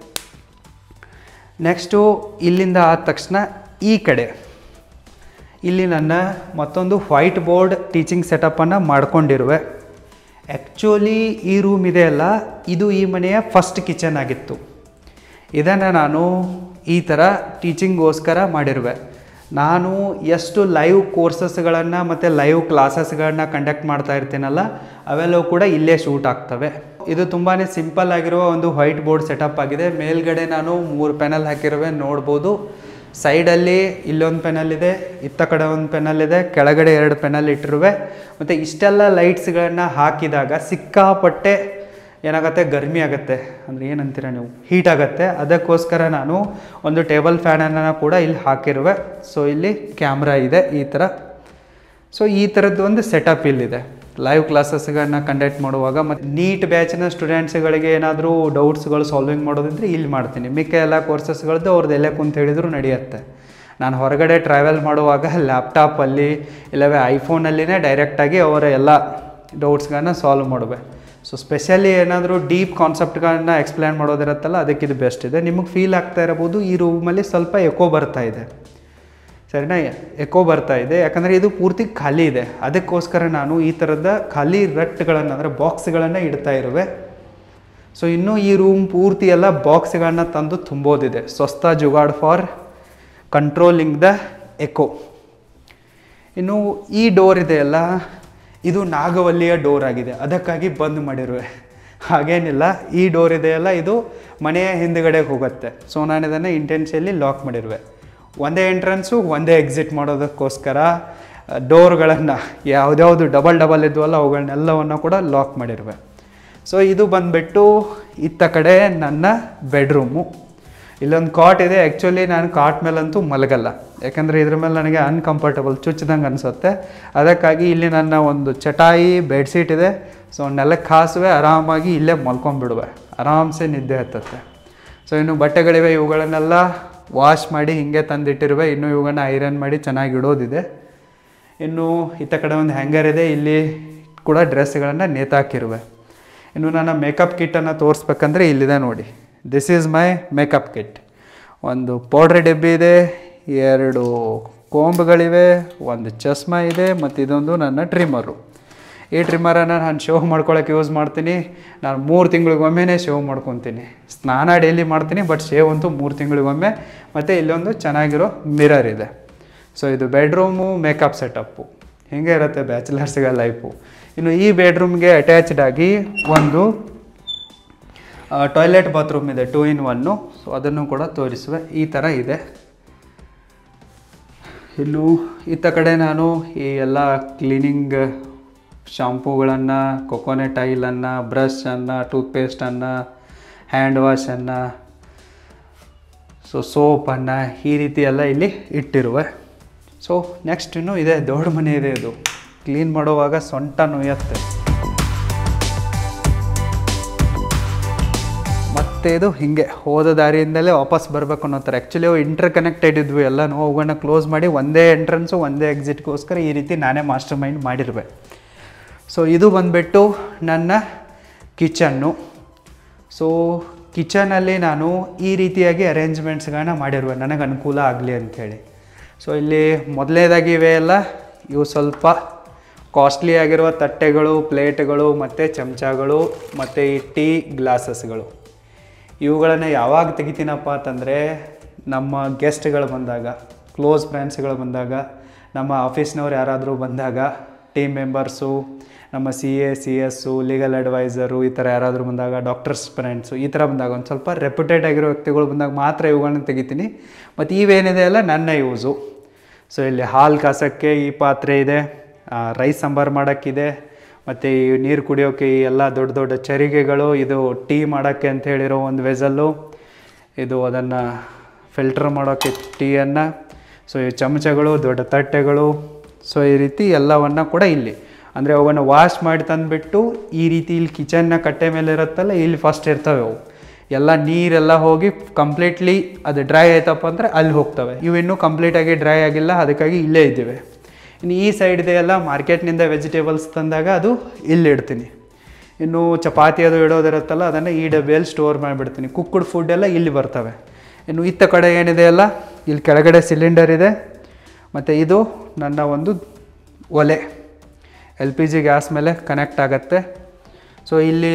ನೆಕ್ಸ್ಟು ಇಲ್ಲಿಂದ ಆದ ತಕ್ಷಣ ಈ ಕಡೆ ಇಲ್ಲಿ ನನ್ನ ಮತ್ತೊಂದು ವೈಟ್ ಬೋರ್ಡ್ ಟೀಚಿಂಗ್ ಸೆಟಪ್ಪನ್ನು ಮಾಡ್ಕೊಂಡಿರುವೆ. ಆ್ಯಕ್ಚುಲಿ ಈ ರೂಮ್ ಇದೆ ಅಲ್ಲ ಇದು ಈ ಮನೆಯ ಫಸ್ಟ್ ಕಿಚನ್ ಆಗಿತ್ತು. ಇದನ್ನು ನಾನು ಈ ಥರ ಟೀಚಿಂಗ್ಗೋಸ್ಕರ ಮಾಡಿರುವೆ. ನಾನು ಎಷ್ಟು ಲೈವ್ ಕೋರ್ಸಸ್ಗಳನ್ನು ಮತ್ತು ಲೈವ್ ಕ್ಲಾಸಸ್ಗಳನ್ನ ಕಂಡಕ್ಟ್ ಮಾಡ್ತಾ ಇರ್ತೀನಲ್ಲ ಅವೆಲ್ಲವೂ ಕೂಡ ಇಲ್ಲೇ ಶೂಟ್ ಆಗ್ತವೆ. ಇದು ತುಂಬಾ ಸಿಂಪಲ್ ಆಗಿರುವ ಒಂದು ವೈಟ್ ಬೋರ್ಡ್ ಸೆಟಪ್ ಆಗಿದೆ. ಮೇಲ್ಗಡೆ ನಾನು 3 ಪೆನಲ್ ಹಾಕಿರುವೆ, ನೋಡ್ಬೋದು. ಸೈಡಲ್ಲಿ ಇಲ್ಲೊಂದು ಪೆನಲ್ ಇದೆ, ಇತ್ತ ಕಡೆ ಒಂದು ಪೆನಲ್ ಇದೆ, ಕೆಳಗಡೆ 2 ಪೆನಲ್ ಇಟ್ಟಿರುವೆ. ಮತ್ತು ಇಷ್ಟೆಲ್ಲ ಲೈಟ್ಸ್ಗಳನ್ನು ಹಾಕಿದಾಗ ಸಿಕ್ಕಾಪಟ್ಟೆ ಏನಾಗುತ್ತೆ, ಗರ್ಮಿ ಆಗುತ್ತೆ. ಅಂದರೆ ಏನಂತೀರ ನೀವು, ಹೀಟ್ ಆಗುತ್ತೆ. ಅದಕ್ಕೋಸ್ಕರ ನಾನು ಒಂದು ಟೇಬಲ್ ಫ್ಯಾನನ್ನು ಕೂಡ ಇಲ್ಲಿ ಹಾಕಿರುವೆ. ಸೊ ಇಲ್ಲಿ ಕ್ಯಾಮ್ರಾ ಇದೆ ಈ ಥರ. ಸೊ ಈ ಥರದ್ದು ಒಂದು ಸೆಟಪ್ ಇಲ್ಲಿದೆ. ಲೈವ್ ಕ್ಲಾಸಸ್ಗಳನ್ನ ಕಂಡಕ್ಟ್ ಮಾಡುವಾಗ ಮತ್ತು ನೀಟ್ ಬ್ಯಾಚಿನ ಸ್ಟೂಡೆಂಟ್ಸ್ಗಳಿಗೆ ಏನಾದರೂ ಡೌಟ್ಸ್ಗಳು ಸಾಲ್ವಿಂಗ್ ಮಾಡೋದಿದ್ರೆ ಇಲ್ಲಿ ಮಾಡ್ತೀನಿ. ಮಿಕ್ಕ ಎಲ್ಲ ಕೋರ್ಸಸ್ಗಳದ್ದು ಅವ್ರದ್ದು ಎಲ್ಲೇ ಕುಂತ ಹೇಳಿದ್ರು ನಡೆಯುತ್ತೆ. ನಾನು ಹೊರಗಡೆ ಟ್ರಾವೆಲ್ ಮಾಡುವಾಗ ಲ್ಯಾಪ್ಟಾಪಲ್ಲಿ ಇಲ್ಲವೇ ಐಫೋನಲ್ಲಿನೇ ಡೈರೆಕ್ಟಾಗಿ ಅವರ ಎಲ್ಲ ಡೌಟ್ಸ್ಗಳನ್ನ ಸಾಲ್ವ್ ಮಾಡುವೆ. ಸೊ ಸ್ಪೆಷಲಿ ಏನಾದರೂ ಡೀಪ್ ಕಾನ್ಸೆಪ್ಟ್ಗಳನ್ನ ಎಕ್ಸ್ಪ್ಲೇನ್ ಮಾಡೋದಿರುತ್ತಲ್ಲ ಅದಕ್ಕಿದು ಬೆಸ್ಟ್ ಇದೆ. ನಿಮಗೆ ಫೀಲ್ ಆಗ್ತಾ ಇರಬಹುದು ಈ ರೂಮಲ್ಲಿ ಸ್ವಲ್ಪ ಎಕೋ ಬರ್ತಾ ಇದೆ, ಸರಿನಾ? ಎಕೋ ಬರ್ತಾ ಇದೆ ಯಾಕಂದರೆ ಇದು ಪೂರ್ತಿ ಖಾಲಿ ಇದೆ. ಅದಕ್ಕೋಸ್ಕರ ನಾನು ಈ ಥರದ ಖಾಲಿ ರಟ್ಗಳನ್ನು ಅಂದರೆ ಬಾಕ್ಸ್ಗಳನ್ನು ಇಡ್ತಾ ಇರುವೆ. ಸೊ ಇನ್ನೂ ಈ ರೂಮ್ ಪೂರ್ತಿ ಎಲ್ಲ ಬಾಕ್ಸ್ಗಳನ್ನ ತಂದು ತುಂಬೋದಿದೆ. ಸ್ವಸ್ಥ jugaad for controlling the echo. ಇನ್ನು ಈ ಡೋರ್ ಇದೆಯಲ್ಲ ಇದು ನಾಗವಲ್ಲಿಯ ಡೋರ್ ಆಗಿದೆ, ಅದಕ್ಕಾಗಿ ಬಂದ್ ಮಾಡಿರುವೆ. ಹಾಗೇನಿಲ್ಲ, ಈ ಡೋರ್ ಇದೆಯಲ್ಲ ಇದು ಮನೆಯ ಹಿಂದುಗಡೆಗೆ ಹೋಗುತ್ತೆ. ಸೊ ನಾನು ಇದನ್ನು ಇಂಟೆನ್ಷಿಯಲಿ ಲಾಕ್ ಮಾಡಿರುವೆ. ಒಂದೇ ಎಂಟ್ರೆನ್ಸು ಒಂದೇ ಎಕ್ಸಿಟ್ ಮಾಡೋದಕ್ಕೋಸ್ಕರ ಡೋರ್ಗಳನ್ನು ಯಾವುದ್ಯಾವುದು ಡಬಲ್ ಇದ್ವಲ್ಲ ಅವುಗಳನ್ನೆಲ್ಲವನ್ನು ಕೂಡ ಲಾಕ್ ಮಾಡಿರುವೆ. ಸೊ ಇದು ಬಂದುಬಿಟ್ಟು ಇತ್ತ ಕಡೆ ನನ್ನ ಬೆಡ್ರೂಮು. ಇಲ್ಲೊಂದು ಕಾಟ್ ಇದೆ. ಆ್ಯಕ್ಚುಲಿ ನಾನು ಕಾಟ್ ಮೇಲಂತೂ ಮಲಗಲ್ಲ, ಯಾಕಂದರೆ ಇದ್ರ ಮೇಲೆ ನನಗೆ ಅನ್ಕಂಫರ್ಟಬಲ್ ಚುಚ್ಚಿದಂಗೆ ಅನಿಸುತ್ತೆ. ಅದಕ್ಕಾಗಿ ಇಲ್ಲಿ ನನ್ನ ಒಂದು ಚಟಾಯಿ ಬೆಡ್ಶೀಟ್ ಇದೆ. ಸೊ ನೆಲಕ್ಕೆ ಹಾಸುವೆ, ಆರಾಮಾಗಿ ಇಲ್ಲೇ ಮಲ್ಕೊಂಡ್ಬಿಡುವೆ, ಆರಾಮ್ಸೆ ನಿದ್ದೆ ಹತ್ತತ್ತೆ. ಸೊ ಇನ್ನು ಬಟ್ಟೆಗಳಿವೆ, ಇವುಗಳನ್ನೆಲ್ಲ ವಾಶ್ ಮಾಡಿ ಹೀಗೆ ತಂದಿಟ್ಟಿರುವೆ. ಇನ್ನು ಇವುಗಳನ್ನ ಐರನ್ ಮಾಡಿ ಚೆನ್ನಾಗಿ ಇಡೋದಿದೆ. ಇನ್ನು ಇತ್ತ ಕಡೆ ಒಂದು ಹ್ಯಾಂಗರ್ ಇದೆ, ಇಲ್ಲಿ ಕೂಡ ಡ್ರೆಸ್ಗಳನ್ನು ನೇತಾಕಿರುವೆ. ಇನ್ನು ನನ್ನ ಮೇಕಪ್ ಕಿಟ್ಟನ್ನು ತೋರಿಸ್ಬೇಕಂದ್ರೆ ಇಲ್ಲಿದೆ ನೋಡಿ. This is my makeup kit. ಒಂದು ಪೌಡ್ರ್ ಡಬ್ಬಿ ಇದೆ, 2 ಕೋಂಬ್ಗಳಿವೆ, ಒಂದು ಚಸ್ಮಾ ಇದೆ ಮತ್ತು ಇದೊಂದು ನನ್ನ ಟ್ರಿಮ್ಮರು. ಈ ಟ್ರಿಮ್ಮರನ್ನು ನಾನು ಶೇವ್ ಮಾಡ್ಕೊಳ್ಳೋಕೆ ಯೂಸ್ ಮಾಡ್ತೀನಿ. ನಾನು 3 ತಿಂಗಳಿಗೊಮ್ಮೆ ಶೇವ್ ಮಾಡ್ಕೊತೀನಿ. ಸ್ನಾನ ಡೈಲಿ ಮಾಡ್ತೀನಿ, ಬಟ್ ಶೇವ್ ಅಂತೂ 3 ತಿಂಗಳಿಗೊಮ್ಮೆ. ಮತ್ತು ಇಲ್ಲೊಂದು ಚೆನ್ನಾಗಿರೋ ಮಿರರ್ ಇದೆ. ಸೊ ಇದು ಬೆಡ್ರೂಮು, ಮೇಕಪ್ ಸೆಟಪ್ಪು. ಹೀಗೆ ಇರುತ್ತೆ ಬ್ಯಾಚುಲರ್ಸ್ಗಳ ಲೈಫು. ಇನ್ನು ಈ ಬೆಡ್ರೂಮ್ಗೆ ಅಟ್ಯಾಚ್ಡ್ ಆಗಿ ಒಂದು ಟಾಯ್ಲೆಟ್ ಬಾತ್ರೂಮ್ ಇದೆ, 2 in 1. ಸೊ ಅದನ್ನು ಕೂಡ ತೋರಿಸುವೆ. ಈ ಥರ ಇದೆ. ಇನ್ನು ಇತ್ತ ಕಡೆ ನಾನು ಈ ಎಲ್ಲ ಕ್ಲೀನಿಂಗ್ ಶಾಂಪೂಗಳನ್ನು, ಕೊಕೊನೆಟ್ ಆಯಿಲನ್ನು, ಬ್ರಷನ್ನು, ಟೂತ್ಪೇಸ್ಟನ್ನು, ಹ್ಯಾಂಡ್ ವಾಶನ್ನು, ಸೊ ಸೋಪನ್ನು ಈ ರೀತಿ ಎಲ್ಲ ಇಲ್ಲಿ ಇಟ್ಟಿರುವೆ. ಸೊ ನೆಕ್ಸ್ಟ್ ಇನ್ನು ಇದೆ, ದೊಡ್ಡ ಮನೆ ಇದೆ. ಇದು ಕ್ಲೀನ್ ಮಾಡುವಾಗ ಸೊಂಟ ನೋಯುತ್ತೆ. ಮತ್ತು ಇದು ಹೀಗೆ ಹೋದ ದಾರಿಯಿಂದಲೇ ವಾಪಸ್ ಬರಬೇಕು ಅನ್ನೋ ಥರ. ಆ್ಯಕ್ಚುಲಿ ಅವು ಇಂಟರ್ ಕನೆಕ್ಟೆಡ್ ಇದ್ವಿ ಎಲ್ಲನೂ. ಅವುಗಳನ್ನ ಕ್ಲೋಸ್ ಮಾಡಿ ಒಂದೇ ಎಂಟ್ರೆನ್ಸು ಒಂದೇ ಎಕ್ಸಿಟ್ಗೋಸ್ಕರ ಈ ರೀತಿ ನಾನೇ ಮಾಸ್ಟರ್ ಮೈಂಡ್ ಮಾಡಿರುವೆ. ಸೊ ಇದು ಬಂದುಬಿಟ್ಟು ನನ್ನ ಕಿಚನ್ನು. ಸೊ ಕಿಚನಲ್ಲಿ ನಾನು ಈ ರೀತಿಯಾಗಿ ಅರೇಂಜ್ಮೆಂಟ್ಸ್ಗಳನ್ನ ಮಾಡಿರುವೆ, ನನಗೆ ಅನುಕೂಲ ಆಗಲಿ ಅಂಥೇಳಿ. ಸೊ ಇಲ್ಲಿ ಮೊದಲನೇದಾಗಿ ಇವೆ ಎಲ್ಲ, ಇವು ಸ್ವಲ್ಪ ಕಾಸ್ಟ್ಲಿ ಆಗಿರುವ ತಟ್ಟೆಗಳು, ಪ್ಲೇಟ್ಗಳು ಮತ್ತು ಚಮಚಗಳು ಮತ್ತು ಈ ಟೀ ಗ್ಲಾಸಸ್ಗಳು ಇವುಗಳನ್ನು ಯಾವಾಗ ತೆಗಿತೀನಪ್ಪ ಅಂತಂದರೆ ನಮ್ಮ ಗೆಸ್ಟ್ಗಳು ಬಂದಾಗ, ಕ್ಲೋಸ್ ಫ್ರೆಂಡ್ಸ್ಗಳು ಬಂದಾಗ, ನಮ್ಮ ಆಫೀಸ್ನವ್ರು ಯಾರಾದರೂ ಬಂದಾಗ, ಟೀಮ್ ಮೆಂಬರ್ಸು, ನಮ್ಮ CA, CS, ಲೀಗಲ್ ಅಡ್ವೈಸರು ಈ ಥರ ಯಾರಾದರೂ ಬಂದಾಗ, ಡಾಕ್ಟರ್ಸ್ ಫ್ರೆಂಡ್ಸು ಈ ಥರ ಬಂದಾಗ, ಒಂದು ಸ್ವಲ್ಪ ರೆಪ್ಯುಟೇಡ್ ಆಗಿರೋ ವ್ಯಕ್ತಿಗಳು ಬಂದಾಗ ಮಾತ್ರ ಇವುಗಳನ್ನ ತೆಗಿತೀನಿ. ಮತ್ತು ಇವೇನಿದೆ ಅಲ್ಲ ನನ್ನ ಯೂಸು. ಸೊ ಇಲ್ಲಿ ಹಾಲು ಕಾಸೋಕ್ಕೆ ಈ ಪಾತ್ರೆ ಇದೆ, ರೈಸ್ ಸಾಂಬಾರು ಮಾಡೋಕ್ಕಿದೆ, ಮತ್ತು ಈ ನೀರು ಕುಡಿಯೋಕ್ಕೆ ಈ ಎಲ್ಲ ದೊಡ್ಡ ದೊಡ್ಡ ಚರಿಗೆಗಳು, ಇದು ಟೀ ಮಾಡೋಕ್ಕೆ ಅಂತ ಹೇಳಿರೋ ಒಂದು ವೆಸಲ್ಲು, ಇದು ಅದನ್ನು ಫಿಲ್ಟರ್ ಮಾಡೋಕ್ಕೆ ಟೀಯನ್ನು. ಸೊ ಈ ಚಮಚಗಳು, ದೊಡ್ಡ ತಟ್ಟೆಗಳು, ಸೊ ಈ ರೀತಿ ಎಲ್ಲವನ್ನು ಕೂಡ ಇಲ್ಲಿ ಅಂದರೆ ಅವನ್ನು ವಾಶ್ ಮಾಡಿ ತಂದುಬಿಟ್ಟು ಈ ರೀತಿ ಇಲ್ಲಿ ಕಿಚನ್ನ ಕಟ್ಟೆ ಮೇಲೆ ಇರುತ್ತಲ್ಲ, ಇಲ್ಲಿ ಫಸ್ಟ್ ಇರ್ತವೆ ಅವು ಎಲ್ಲ ನೀರೆಲ್ಲ ಹೋಗಿ ಕಂಪ್ಲೀಟ್ಲಿ ಅದು ಡ್ರೈ ಆಯ್ತಪ್ಪ ಅಂದರೆ ಅಲ್ಲಿ ಹೋಗ್ತವೆ. ಇವು ಇನ್ನೂ ಕಂಪ್ಲೀಟಾಗಿ ಡ್ರೈ ಆಗಿಲ್ಲ, ಅದಕ್ಕಾಗಿ ಇಲ್ಲೇ ಇದ್ದೀವಿ. ಇನ್ನು ಈ ಸೈಡ್ದೆ ಎಲ್ಲ ಮಾರ್ಕೆಟ್ನಿಂದ ವೆಜಿಟೇಬಲ್ಸ್ ತಂದಾಗ ಅದು ಇಲ್ಲಿ ಇಡ್ತೀನಿ. ಇನ್ನು ಚಪಾತಿ ಅದು ಇಡೋದಿರುತ್ತಲ್ಲ ಅದನ್ನು ಈ ಡಬ್ಬಿಯಲ್ಲಿ ಸ್ಟೋರ್ ಮಾಡಿಬಿಡ್ತೀನಿ. ಕುಕ್ಕಡ್ ಫುಡ್ ಎಲ್ಲ ಇಲ್ಲಿ ಬರ್ತವೆ. ಇನ್ನು ಇತ್ತ ಕಡೆ ಏನಿದೆ ಅಲ್ಲ, ಇಲ್ಲಿ ಕೆಳಗಡೆ ಸಿಲಿಂಡರ್ ಇದೆ, ಮತ್ತು ಇದು ನನ್ನ ಒಂದು ಒಲೆ LPG ಗ್ಯಾಸ್ ಮೇಲೆ ಕನೆಕ್ಟ್ ಆಗುತ್ತೆ. ಸೊ ಇಲ್ಲಿ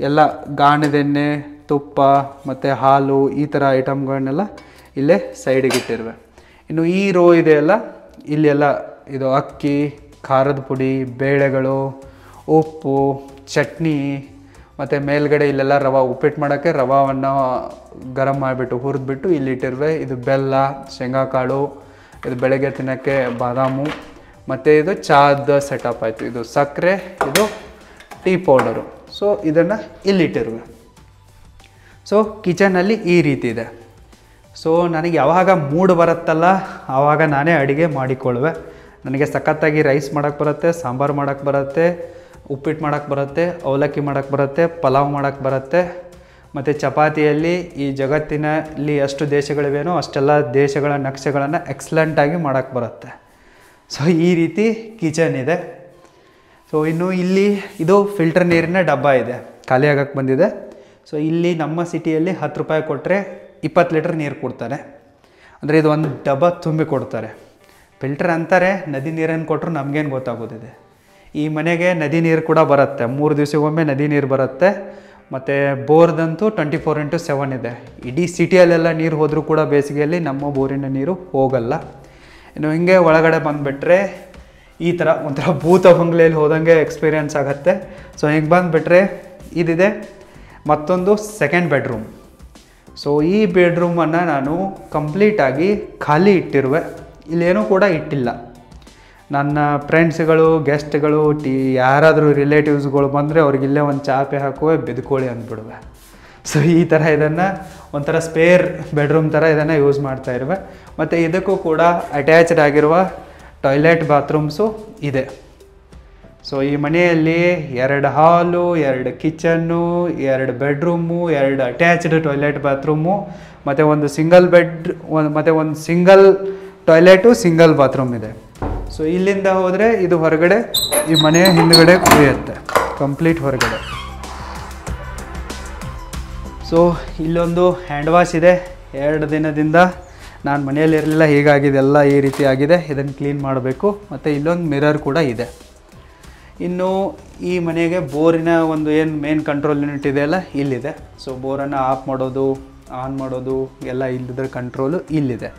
ಎಲ್ಲ ಗಾಣದೆಣ್ಣೆ, ತುಪ್ಪ ಮತ್ತು ಹಾಲು ಈ ಥರ ಐಟಮ್ಗಳನ್ನೆಲ್ಲ ಇಲ್ಲೇ ಸೈಡಿಗೆ ಇಟ್ಟಿರುವೆ. ಇನ್ನು ಈ ರೋ ಇದೆಯಲ್ಲ, ಇಲ್ಲೆಲ್ಲ ಇದು ಅಕ್ಕಿ, ಖಾರದ ಪುಡಿ, ಬೇಳೆಗಳು, ಉಪ್ಪು, ಚಟ್ನಿ, ಮತ್ತು ಮೇಲ್ಗಡೆ ಇಲ್ಲೆಲ್ಲ ರವೆ, ಉಪ್ಪಿಟ್ಟು ಮಾಡೋಕ್ಕೆ ರವಾವನ್ನು ಗರಂ ಮಾಡಿಬಿಟ್ಟು ಹುರಿದ್ಬಿಟ್ಟು ಇಲ್ಲಿಟ್ಟಿರುವೆ. ಇದು ಬೆಲ್ಲ, ಶೇಂಗಾಕಾಳು, ಇದು ಬೆಳಗ್ಗೆ ತಿನ್ನೋಕ್ಕೆ ಬಾದಾಮು, ಮತ್ತು ಇದು ಚಾದ ಸೆಟಪ್ ಆಯಿತು. ಇದು ಸಕ್ಕರೆ, ಇದು ಟೀ ಪೌಡರು. ಸೊ ಇದನ್ನು ಇಲ್ಲಿಟ್ಟಿರುವೆ. ಸೊ ಕಿಚನಲ್ಲಿ ಈ ರೀತಿ ಇದೆ. ಸೊ ನನಗೆ ಯಾವಾಗ ಮೂಡ್ ಬರುತ್ತಲ್ಲ ಆವಾಗ ನಾನೇ ಅಡುಗೆ ಮಾಡಿಕೊಳ್ಳುವೆ. ನನಗೆ ಸಖತ್ತಾಗಿ ರೈಸ್ ಮಾಡೋಕ್ಕೆ ಬರುತ್ತೆ, ಸಾಂಬಾರು ಮಾಡೋಕ್ಕೆ ಬರುತ್ತೆ, ಉಪ್ಪಿಟ್ಟು ಮಾಡೋಕ್ಕೆ ಬರುತ್ತೆ, ಅವಲಕ್ಕಿ ಮಾಡೋಕ್ಕೆ ಬರುತ್ತೆ, ಪಲಾವ್ ಮಾಡೋಕ್ಕೆ ಬರುತ್ತೆ. ಮತ್ತು ಚಪಾತಿಯಲ್ಲಿ ಈ ಜಗತ್ತಿನಲ್ಲಿ ಎಷ್ಟು ದೇಶಗಳಿವೆನೋ ಅಷ್ಟೆಲ್ಲ ದೇಶಗಳ ನಕ್ಷೆಗಳನ್ನು ಎಕ್ಸಲೆಂಟಾಗಿ ಮಾಡೋಕ್ಕೆ ಬರುತ್ತೆ. ಸೊ ಈ ರೀತಿ ಕಿಚನ್ ಇದೆ. ಸೊ ಇನ್ನು ಇಲ್ಲಿ ಇದು ಫಿಲ್ಟರ್ ನೀರಿನ ಡಬ್ಬ ಇದೆ, ಖಾಲಿ ಆಗಕ್ಕೆ ಬಂದಿದೆ. ಸೊ ಇಲ್ಲಿ ನಮ್ಮ ಸಿಟಿಯಲ್ಲಿ 10 ರೂಪಾಯಿ ಕೊಟ್ಟರೆ 20 ಲೀಟ್ರ್ ನೀರು ಕೊಡ್ತಾರೆ. ಅಂದರೆ ಇದು ಒಂದು ಡಬ್ಬ ತುಂಬಿ ಕೊಡ್ತಾರೆ. ಫಿಲ್ಟರ್ ಅಂತಾರೆ, ನದಿ ನೀರನ್ನು ಕೊಟ್ಟರು ನಮಗೇನು ಗೊತ್ತಾಗೋದಿದೆ. ಈ ಮನೆಗೆ ನದಿ ನೀರು ಕೂಡ ಬರುತ್ತೆ, 3 ದಿವಸಕ್ಕೊಮ್ಮೆ ನದಿ ನೀರು ಬರುತ್ತೆ. ಮತ್ತು ಬೋರ್ದಂತೂ 24x7 ಇದೆ. ಇಡೀ ಸಿಟಿಯಲ್ಲೆಲ್ಲ ನೀರು ಹೋದರೂ ಕೂಡ ಬೇಸಿಗೆಯಲ್ಲಿ ನಮ್ಮ ಬೋರಿನ ನೀರು ಹೋಗಲ್ಲ. ಇನ್ನು ಹಿಂಗೆ ಒಳಗಡೆ ಬಂದುಬಿಟ್ರೆ ಈ ಥರ ಒಂಥರ ಭೂತ ಬಂಗ್ಲೆಯಲ್ಲಿ ಹೋದಂಗೆ ಎಕ್ಸ್ಪೀರಿಯೆನ್ಸ್ ಆಗುತ್ತೆ. ಸೊ ಹಿಂಗೆ ಬಂದುಬಿಟ್ರೆ ಇದಿದೆ ಮತ್ತೊಂದು ಸೆಕೆಂಡ್ ಬೆಡ್ರೂಮ್. ಸೊ ಈ ಬೆಡ್ರೂಮನ್ನು ನಾನು ಕಂಪ್ಲೀಟಾಗಿ ಖಾಲಿ ಇಟ್ಟಿರುವೆ, ಇಲ್ಲೇನೂ ಕೂಡ ಇಟ್ಟಿಲ್ಲ. ನನ್ನ ಫ್ರೆಂಡ್ಸ್ಗಳು, ಗೆಸ್ಟ್ಗಳು, ಯಾರಾದರೂ ರಿಲೇಟಿವ್ಸ್ಗಳು ಬಂದರೆ ಅವ್ರಿಗಿಲ್ಲೇ ಒಂದು ಚಾಪೆ ಹಾಕುವೆ, ಬೆದ್ಕೊಳ್ಳಿ ಅಂದ್ಬಿಡುವೆ. ಸೊ ಈ ಥರ ಇದನ್ನು ಒಂಥರ ಸ್ಪೇರ್ ಬೆಡ್ರೂಮ್ ಥರ ಇದನ್ನು ಯೂಸ್ ಮಾಡ್ತಾ ಇರುವೆ. ಮತ್ತು ಇದಕ್ಕೂ ಕೂಡ ಅಟ್ಯಾಚ್ಡ್ ಆಗಿರುವ ಟಾಯ್ಲೆಟ್ ಬಾತ್ರೂಮ್ಸು ಇದೆ. ಸೊ ಈ ಮನೆಯಲ್ಲಿ 2 ಹಾಲು, 2 kitchen, 2 bedroom, 2 attached toilet bathroom, ಮತ್ತು ಒಂದು ಸಿಂಗಲ್ ಬೆಡ್, ಮತ್ತು ಒಂದು ಸಿಂಗಲ್ ಟಾಯ್ಲೆಟು, ಸಿಂಗಲ್ ಬಾತ್ರೂಮ್ ಇದೆ. ಸೊ ಇಲ್ಲಿಂದ ಹೋದರೆ ಇದು ಹೊರಗಡೆ, ಈ ಮನೆಯ ಹಿಂದುಗಡೆ ಕುಡಿಯುತ್ತೆ ಕಂಪ್ಲೀಟ್ ಹೊರಗಡೆ. ಸೊ ಇಲ್ಲೊಂದು ಹ್ಯಾಂಡ್ ವಾಶ್ ಇದೆ. 2 ದಿನದಿಂದ ನಾನು ಮನೆಯಲ್ಲಿ ಇರಲಿಲ್ಲ, ಹೀಗಾಗಿದೆ, ಎಲ್ಲ ಈ ರೀತಿ ಆಗಿದೆ. ಇದನ್ನು ಕ್ಲೀನ್ ಮಾಡಬೇಕು. ಮತ್ತು ಇಲ್ಲೊಂದು ಮಿರರ್ ಕೂಡ ಇದೆ. ಇನ್ನು ಈ ಮನೆಗೆ ಬೋರಿನ ಒಂದು ಏನು ಮೇನ್ ಕಂಟ್ರೋಲ್ ಯೂನಿಟ್ ಇದೆಯಲ್ಲ ಇಲ್ಲಿದೆ. ಸೊ ಬೋರನ್ನು ಆಫ್ ಮಾಡೋದು, ಆನ್ ಮಾಡೋದು ಎಲ್ಲ ಇಲ್ಲಿದ್ರೆ ಕಂಟ್ರೋಲು ಇಲ್ಲಿದೆ.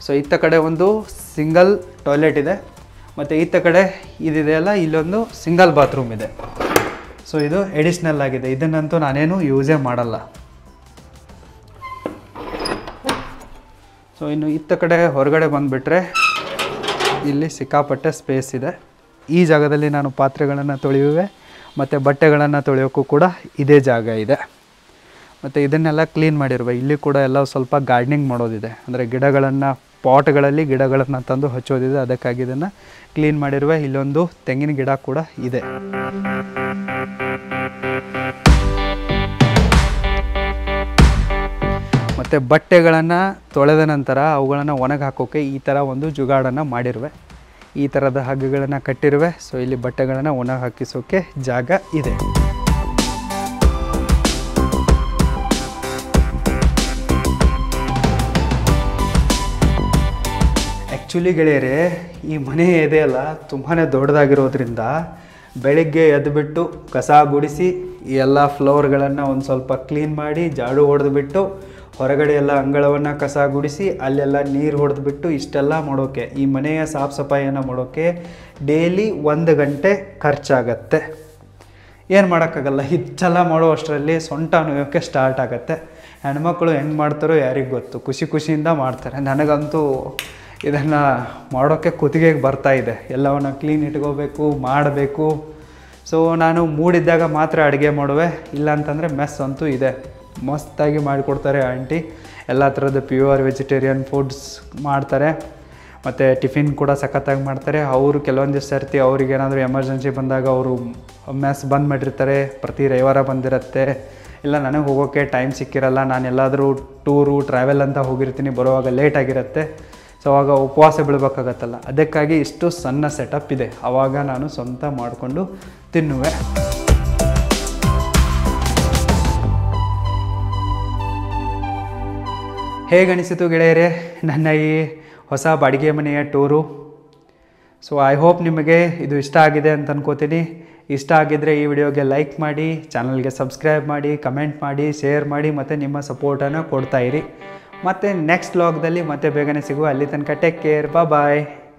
ಸೊ ಇತ್ತ ಕಡೆ ಒಂದು ಸಿಂಗಲ್ ಟಾಯ್ಲೆಟ್ ಇದೆ, ಮತ್ತು ಇತ್ತ ಕಡೆ ಇದಿದೆಯಲ್ಲ ಇಲ್ಲೊಂದು ಸಿಂಗಲ್ ಬಾತ್ರೂಮ್ ಇದೆ. ಸೊ ಇದು ಎಡಿಷ್ನಲ್ ಆಗಿದೆ, ಇದನ್ನಂತೂ ನಾನೇನು ಯೂಸೇ ಮಾಡಲ್ಲ. ಸೊ ಇನ್ನು ಇತ್ತ ಕಡೆ ಹೊರಗಡೆ ಬಂದುಬಿಟ್ರೆ ಇಲ್ಲಿ ಸಿಕ್ಕಾಪಟ್ಟೆ ಸ್ಪೇಸ್ ಇದೆ. ಈ ಜಾಗದಲ್ಲಿ ನಾನು ಪಾತ್ರೆಗಳನ್ನು ತೊಳೆಯುವೆ, ಮತ್ತು ಬಟ್ಟೆಗಳನ್ನು ತೊಳೆಯೋಕ್ಕೂ ಕೂಡ ಇದೇ ಜಾಗ ಇದೆ. ಮತ್ತು ಇದನ್ನೆಲ್ಲ ಕ್ಲೀನ್ ಮಾಡಿರುವೆ. ಇಲ್ಲಿ ಕೂಡ ಎಲ್ಲ ಸ್ವಲ್ಪ ಗಾರ್ಡನಿಂಗ್ ಮಾಡೋದಿದೆ, ಅಂದರೆ ಗಿಡಗಳನ್ನು, ಪಾಟ್ಗಳಲ್ಲಿ ಗಿಡಗಳನ್ನು ತಂದು ಹಚ್ಚೋದಿದೆ, ಅದಕ್ಕಾಗಿ ಇದನ್ನು ಕ್ಲೀನ್ ಮಾಡಿರುವೆ. ಇಲ್ಲೊಂದು ತೆಂಗಿನ ಗಿಡ ಕೂಡ ಇದೆ. ಮತ್ತು ಬಟ್ಟೆಗಳನ್ನು ತೊಳೆದ ನಂತರ ಅವುಗಳನ್ನು ಒಣಗಿ ಹಾಕೋಕ್ಕೆ ಈ ಥರ ಒಂದು ಜುಗಾಡನ್ನು ಮಾಡಿರುವೆ. ಈ ಥರದ ಹಗ್ಗಗಳನ್ನು ಕಟ್ಟಿರುವೆ. ಸೊ ಇಲ್ಲಿ ಬಟ್ಟೆಗಳನ್ನು ಒಣಗಿ ಹಾಕಿಸೋಕ್ಕೆ ಜಾಗ ಇದೆ. ಆ್ಯಕ್ಚುಲಿ ಗೆಳೆಯರೇ, ಈ ಮನೆ ಇದೆಯಲ್ಲ ತುಂಬಾ ದೊಡ್ಡದಾಗಿರೋದ್ರಿಂದ ಬೆಳಿಗ್ಗೆ ಎದ್ದುಬಿಟ್ಟು ಕಸ ಗುಡಿಸಿ ಈ ಎಲ್ಲ ಫ್ಲೋರ್ಗಳನ್ನು ಒಂದು ಸ್ವಲ್ಪ ಕ್ಲೀನ್ ಮಾಡಿ ಜಾಡು ಹೊಡೆದ್ಬಿಟ್ಟು ಹೊರಗಡೆ ಎಲ್ಲ ಅಂಗಳವನ್ನು ಕಸ ಗುಡಿಸಿ ಅಲ್ಲೆಲ್ಲ ನೀರು ಹೊಡೆದ್ಬಿಟ್ಟು ಇಷ್ಟೆಲ್ಲ ಮಾಡೋಕ್ಕೆ, ಈ ಮನೆಯ ಸಾಫ್ ಸಫಾಯಿಯನ್ನು ಮಾಡೋಕ್ಕೆ ಡೈಲಿ 1 ಗಂಟೆ ಖರ್ಚಾಗತ್ತೆ. ಏನು ಮಾಡೋಕ್ಕಾಗಲ್ಲ, ಇಷ್ಟೆಲ್ಲ ಮಾಡೋ ಅಷ್ಟರಲ್ಲಿ ಸೊಂಟ ನೋಯೋಕ್ಕೆ ಸ್ಟಾರ್ಟ್ ಆಗುತ್ತೆ. ಹೆಣ್ಮಕ್ಳು ಹೆಂಗೆ ಮಾಡ್ತಾರೋ ಯಾರಿಗೆ ಗೊತ್ತು, ಖುಷಿ ಖುಷಿಯಿಂದ ಮಾಡ್ತಾರೆ. ನನಗಂತೂ ಇದನ್ನು ಮಾಡೋಕ್ಕೆ ಕುತ್ತಿಗೆಗೆ ಬರ್ತಾಯಿದೆ. ಎಲ್ಲವನ್ನು ಕ್ಲೀನ್ ಇಟ್ಕೋಬೇಕು, ಮಾಡಬೇಕು. ಸೊ ನಾನು ಮೂಡಿದ್ದಾಗ ಮಾತ್ರ ಅಡುಗೆ ಮಾಡುವೆ, ಇಲ್ಲಾಂತಂದರೆ ಮೆಸ್ ಅಂತೂ ಇದೆ. ಮಸ್ತಾಗಿ ಮಾಡಿಕೊಡ್ತಾರೆ ಆಂಟಿ. ಎಲ್ಲ ಥರದ ಪ್ಯೂರ್ ವೆಜಿಟೇರಿಯನ್ ಫುಡ್ಸ್ ಮಾಡ್ತಾರೆ, ಮತ್ತು ಟಿಫಿನ್ ಕೂಡ ಸಖತ್ತಾಗಿ ಮಾಡ್ತಾರೆ. ಅವರು ಕೆಲವೊಂದಿಷ್ಟು ಸರ್ತಿ ಅವ್ರಿಗೇನಾದರೂ ಎಮರ್ಜೆನ್ಸಿ ಬಂದಾಗ ಅವರು ಮೆಸ್ ಬಂದ್ ಮಾಡಿರ್ತಾರೆ. ಪ್ರತಿ ರವಿವಾರ ಬಂದಿರುತ್ತೆ. ಇಲ್ಲ ನನಗೆ ಹೋಗೋಕ್ಕೆ ಟೈಮ್ ಸಿಕ್ಕಿರಲ್ಲ, ನಾನು ಎಲ್ಲಾದರೂ ಟೂರು ಟ್ರಾವೆಲ್ ಅಂತ ಹೋಗಿರ್ತೀನಿ, ಬರುವಾಗ ಲೇಟ್ ಆಗಿರುತ್ತೆ. ಸೊ ಆವಾಗ ಉಪವಾಸ ಬೀಳ್ಬೇಕಾಗತ್ತಲ್ಲ, ಅದಕ್ಕಾಗಿ ಇಷ್ಟು ಸಣ್ಣ ಸೆಟಪ್ ಇದೆ. ಆವಾಗ ನಾನು ಸ್ವಂತ ಮಾಡಿಕೊಂಡು ತಿನ್ನುವೆ. ಹೇಗನಿಸಿತು ಗೆಳೆಯರೇ ನನ್ನ ಈ ಹೊಸ ಬಾಡಿಗೆ ಮನೆಯ ಟೂರು? ಸೊ ಐ ಹೋಪ್ ನಿಮಗೆ ಇದು ಇಷ್ಟ ಆಗಿದೆ ಅಂತ ಅನ್ಕೋತೀನಿ. ಇಷ್ಟ ಆಗಿದ್ದರೆ ಈ ವಿಡಿಯೋಗೆ ಲೈಕ್ ಮಾಡಿ, ಚಾನಲ್ಗೆ ಸಬ್ಸ್ಕ್ರೈಬ್ ಮಾಡಿ, ಕಮೆಂಟ್ ಮಾಡಿ, ಶೇರ್ ಮಾಡಿ, ಮತ್ತು ನಿಮ್ಮ ಸಪೋರ್ಟನ್ನು ಕೊಡ್ತಾಯಿರಿ. ಮತ್ತು ನೆಕ್ಸ್ಟ್ ವ್ಲಾಗ್ದಲ್ಲಿ ಮತ್ತೆ ಬೇಗನೆ ಸಿಗುವ. ಅಲ್ಲಿ ತನಕ ಟೇಕ್ ಕೇರ್, ಬಾಯ್.